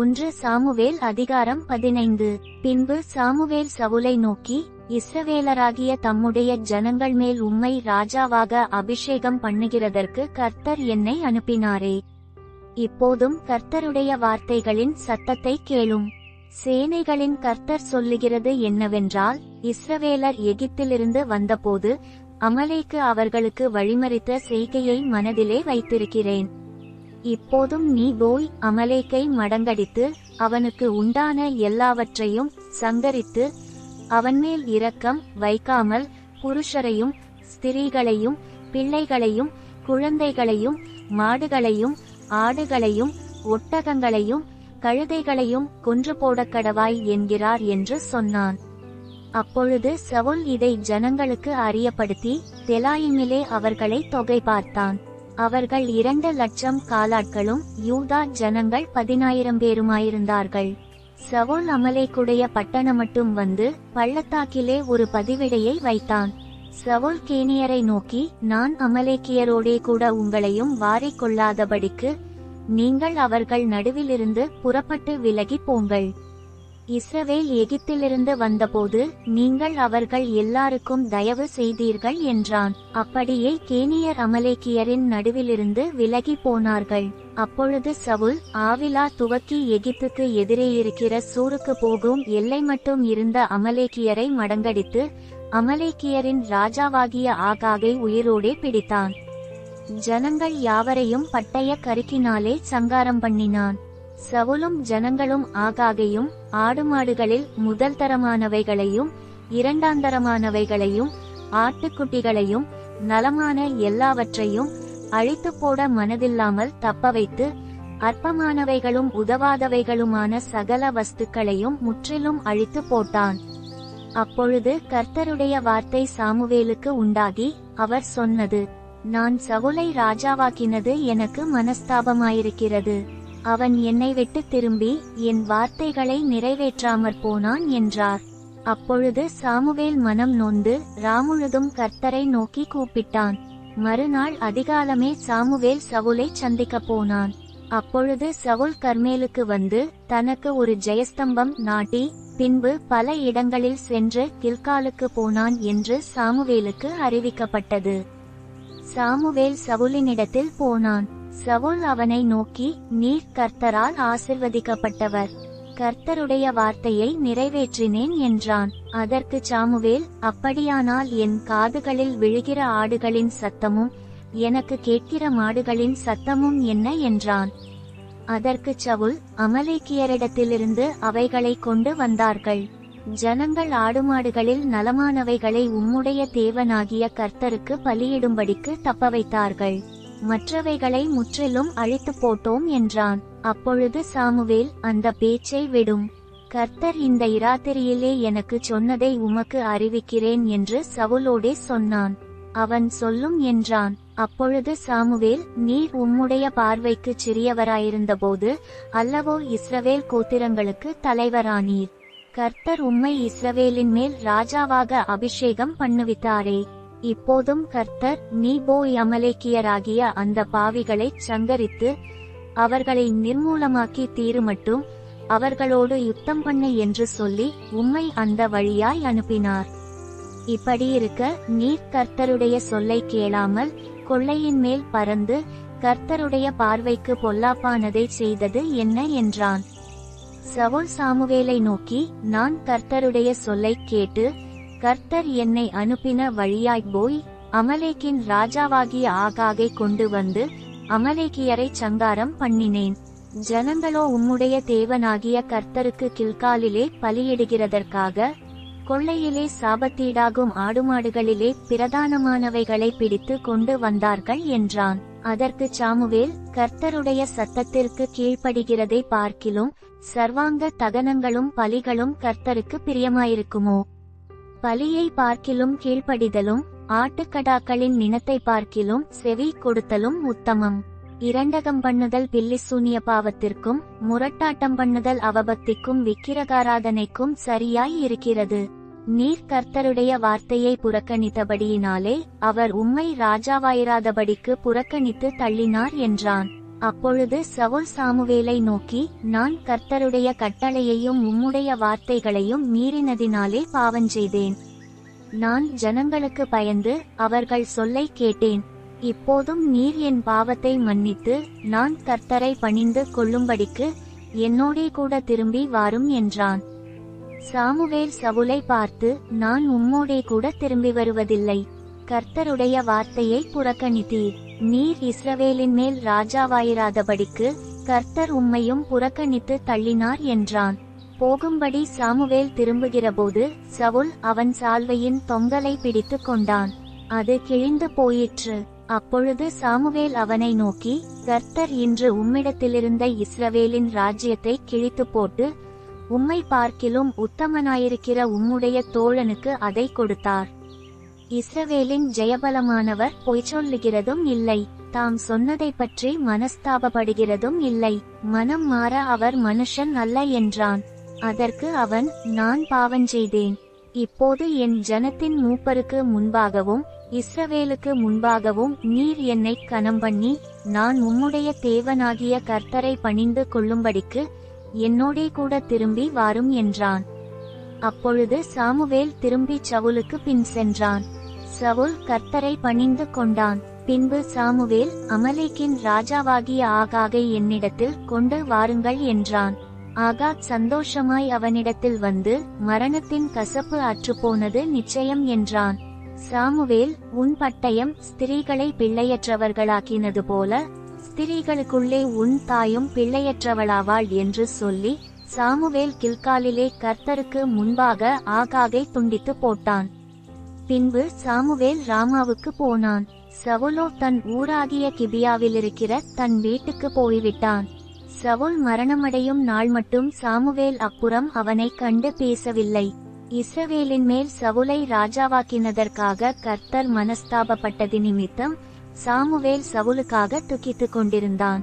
1 Samuel அதிகாரம் 15. பின்பு Samuel சவுலை நோக்கி, இஸ்ரவேலராகிய தம்முடைய ஜனங்கள் மேல் உம்மை ராஜாவாக அபிஷேகம் பண்ணுகிறதற்கு கர்த்தர் என்னை அனுப்பினாரே. இப்போதும் கர்த்தருடைய வார்த்தைகளின் சத்தத்தை கேளும். சேனைகளின் கர்த்தர் சொல்லுகிறது என்னவென்றால், இஸ்ரவேலர் எகிப்திலிருந்து வந்தபோது அமலேக்கு அவர்களுக்கு வழிமறித்த செய்கையை மனதிலே வைத்திருக்கிறேன். இப்போதும் நீ போய் அமலேக்கை மடங்கடித்து அவனுக்கு உண்டான எல்லாவற்றையும் சங்கரித்து அவன்மேல் இரக்கம் வைக்காமல் புருஷரையும் ஸ்திரீகளையும் பிள்ளைகளையும் குழந்தைகளையும் மாடுகளையும் ஆடுகளையும் ஒட்டகங்களையும் கழுதைகளையும் கொன்று போடக்கடவாய் என்கிறார் என்று சொன்னான். அப்பொழுது சவுல் இதை ஜனங்களுக்கு அறியப்படுத்தி தெலாயிமிலே அவர்களை தொகை பார்த்தான். அவர்கள் 2,00,000 காலாட்களும் யூதா ஜனங்கள் 10,000 பேருமாயிருந்தார்கள். சவுல் அமலேக்குடைய பட்டணமட்டும் வந்து பள்ளத்தாக்கிலே ஒரு பதிவிடையை வைத்தான். சவுல் கேனியரை நோக்கி, நான் அமலேக்கியரோடே கூட உங்களையும் வாரிக்கொள்ளாதபடிக்கு நீங்கள் அவர்கள் நடுவிலிருந்து புறப்பட்டு விலகி போங்கள். இஸ்ரவேல் எகிப்திலிருந்து வந்தபோது நீங்கள் அவர்கள் எல்லாருக்கும் தயவு செய்தீர்கள் என்றான். அப்படியே கேனியர் அமலேக்கியரின் நடுவிலிருந்து விலகி போனார்கள். அப்பொழுது சவுல் ஆவிலா துவக்கி எகிப்துக்கு எதிரே இருக்கிற சூருக்கு போகும் எல்லை மட்டும் இருந்த அமலேக்கியரை மடங்கடித்து அமலேக்கியரின் ராஜாவாகிய ஆகாகை உயிரோடே பிடித்தான். ஜனங்கள் யாவரையும் பட்டய கருக்கினாலே சங்காரம் பண்ணினான். சவுலும் ஜனங்களும் ஆகாகையும் ஆடுமாடுகளில் முதல் தரமானவைகளையும் இரண்டாந்தரமானவைகளையும் ஆட்டுக்குட்டிகளையும் நலமான எல்லாவற்றையும் அழித்து போட மனதில்லாமல் தப்பவைத்து அற்பமானவைகளும் உதவாதவைகளுமான சகல வஸ்துக்களையும் முற்றிலும் அழித்து போட்டான். அப்பொழுது கர்த்தருடைய வார்த்தை சாமுவேலுக்கு உண்டாகி அவர் சொன்னது, நான் சவுலை ராஜாவாக்கினது எனக்கு மனஸ்தாபமாயிருக்கிறது. அவன் என்னை விட்டு திரும்பி என் வார்த்தைகளை நிறைவேற்றாமற் போனான் என்றார். அப்பொழுது சாமுவேல் மனம் நொந்து ராமுழுதும் கர்த்தரை நோக்கி கூப்பிட்டான். மறுநாள் அதிகாலமே சாமுவேல் சவுலை சந்திக்கப் போனான். அப்பொழுது சவுல் கர்மேலுக்கு வந்து தனக்கு ஒரு ஜெயஸ்தம்பம் நாட்டி பின்பு பல இடங்களில் சென்று கில்காலுக்கு போனான் என்று சாமுவேலுக்கு அறிவிக்கப்பட்டது. சாமுவேல் சவுலினிடத்தில் போனான். சவுல் அவனை நோக்கி, நீர் கர்த்தரால் ஆசிர்வதிக்கப்பட்டவர், கர்த்தருடைய வார்த்தையை நிறைவேற்றினேன் என்றான். அதற்கு சாமுவேல், அப்படியானால் என் காதுகளில் விழுகிற ஆடுகளின் சத்தமும் எனக்கு கேட்கிற மாடுகளின் சத்தமும் என்ன என்றான். அதற்கு சவுல், அமலேக்கியரிடத்திலிருந்து அவைகளை கொண்டு வந்தார்கள். ஜனங்கள் ஆடுமாடுகளில் நலமானவைகளை உம்முடைய தேவனாகிய கர்த்தருக்கு பலியிடும்படிக்கு தப்பவைத்தார்கள். மற்றவைகளை முற்றிலும் அழித்து போட்டோம் என்றான். அப்பொழுது சாமுவேல், அந்த பேச்சை விடும், கர்த்தர் இந்த இராத்திரியிலே எனக்கு சொன்னதை உமக்கு அறிவிக்கிறேன் என்று சவுலோடே சொன்னான். அவன் சொல்லும் என்றான். அப்பொழுது சாமுவேல், நீர் உம்முடைய பார்வைக்கு சிறியவராயிருந்தபோது அல்லவோ இஸ்ரவேல் கோத்திரங்களுக்கு தலைவரானீர். கர்த்தர் உம்மை இஸ்ரவேலின் மேல் ராஜாவாக அபிஷேகம் பண்ணுவித்தாரே. இப்போதும் கர்த்தர், நீ போய் அமலேக்கியராகிய அந்த பாவிகளைச் சங்கரித்து அவர்களை நிர்மூலமாக்கி தீருமட்டும் அவர்களோடு யுத்தம் பண்ணு என்று சொல்லி உம்மை அந்த வழியாய் அனுப்பினார். இப்படியிருக்க நீர் கர்த்தருடைய சொல்லை கேளாமல் கொள்ளையின் மேல் பறந்து கர்த்தருடைய பார்வைக்கு பொல்லாப்பானதை செய்தது என்ன என்றான். சவுல் சாமுவேலை நோக்கி, நான் கர்த்தருடைய சொல்லை கேட்டு கர்த்தர் என்னை அனுப்பின வழியாய் போய் அமலேக்கின் ராஜாவாகிய ஆகாகை கொண்டு வந்து அமலேக்கியரை சங்காரம் பண்ணினேன். ஜனங்களோ உம்முடைய தேவனாகிய கர்த்தருக்கு கில்காலிலே பலியிடுகிறதற்காக கொள்ளையிலே சாபத்தீடாகும் ஆடுமாடுகளிலே பிரதானமானவைகளை பிடித்து கொண்டு வந்தார்கள் என்றான். அதற்கு சாமுவேல், கர்த்தருடைய சத்தத்திற்கு கீழ்ப்படுகிறதை பார்க்கிலும் சர்வாங்க தகனங்களும் பலிகளும் கர்த்தருக்கு பிரியமாயிருக்குமோ? பலியை பார்க்கிலும் கீழ்ப்படிதலும் ஆட்டுக்கடாக்களின் நினத்தை பார்க்கிலும் செவி கொடுத்தலும் உத்தமம். இரண்டகம் பண்ணுதல் பில்லிசூனிய பாவத்திற்கும் முரட்டாட்டம் பண்ணுதல் அவபக்திக்கும் விக்கிரகாராதனைக்கும் சரியாய் இருக்கிறது. நீர் கர்த்தருடைய வார்த்தையை புறக்கணித்தபடியினாலே அவர் உம்மை ராஜாவாயிராதபடிக்கு புறக்கணித்து தள்ளினார் என்றான். அப்பொழுது சவுல் சாமுவேலை நோக்கி, நான் கர்த்தருடைய கட்டளையையும் உம்முடைய வார்த்தைகளையும் மீறினதினாலே பாவஞ்செய்தேன். நான் ஜனங்களுக்கு பயந்து அவர்கள் சொல்லை கேட்டேன். இப்போதும் நீர் என் பாவத்தை மன்னித்து நான் கர்த்தரை பணிந்து கொள்ளும்படிக்கு என்னோடே கூட திரும்பி வாரும் என்றான். சாமுவேல் சவுலை பார்த்து, நான் உம்மோடே கூட திரும்பி வருவதில்லை. கர்த்தருடைய வார்த்தையை புறக்கணித்தீர். நீர் இஸ்ரவேலின் மேல் ராஜாவாயிராதபடிக்கு கர்த்தர் உம்மையும் புறக்கணித்து தள்ளினார் என்றான். போகும்படி சாமுவேல் திரும்புகிறபோது சவுல் அவன் சால்வையின் தொங்கலை பிடித்து கொண்டான். அது கிழிந்து போயிற்று. அப்பொழுது சாமுவேல் அவனை நோக்கி, கர்த்தர் இன்று உம்மிடத்திலிருந்த இஸ்ரவேலின் ராஜ்யத்தை கிழித்து போட்டு உம்மை பார்க்கிலும் உத்தமனாயிருக்கிற உம்முடைய தோழனுக்கு அதை கொடுத்தார். இஸ்ரவேலின் ஜெயபலமானவர் பொய் சொல்லுகிறதும் இல்லை, தாம் சொன்னதை பற்றி மனஸ்தாபப்படுகிறதும் இல்லை. மனம் மாற அவர் மனுஷன் அல்ல என்றான். அதற்கு அவன், நான் பாவஞ்செய்தேன். இப்போது என் ஜனத்தின் மூப்பருக்கு முன்பாகவும் இஸ்ரவேலுக்கு முன்பாகவும் நீர் என்னை கனம் பண்ணி நான் உம்முடைய தேவனாகிய கர்த்தரை பணிந்து கொள்ளும்படிக்கு என்னோடே கூட திரும்பி வாரும் என்றான். அப்பொழுது சாமுவேல் திரும்பி சவுலுக்கு பின் சென்றான். சவுல் கர்த்தரை பணிந்து கொண்டான். பின்பு சாமுவேல், அமலேக்கின் ராஜாவாகிய ஆகாகை என்னிடத்தில் கொண்டு வாருங்கள் என்றான். ஆகாக் சந்தோஷமாய் அவனிடத்தில் வந்து, மரணத்தின் கசப்பு அற்றுப்போனது நிச்சயம் என்றான். சாமுவேல், உன் பட்டயம் ஸ்திரீகளை பிள்ளையற்றவர்களாக்கினது போல ஸ்திரீகளுக்குள்ளே உன் தாயும் பிள்ளையற்றவளாவாள் என்று சொல்லி சாமுவேல் கில்காலிலே கர்த்தருக்கு முன்பாக ஆகாகை துண்டித்து போட்டான். பின்பு சாமுவேல் ராமாவுக்கு போனான். சவுலோ தன் ஊராகிய கிபியாவிலிருக்கிற தன் வீட்டுக்கு போய்விட்டான். சவுல் மரணமடையும் நாள் மட்டும் சாமுவேல் அப்புறம் அவனை கண்டு பேசவில்லை. இஸ்ரவேலின் மேல் சவுலை ராஜாவாக்கினதற்காக கர்த்தர் மனஸ்தாபப்பட்டது நிமித்தம் சாமுவேல் சவுலுக்காக துக்கித்துக் கொண்டிருந்தான்.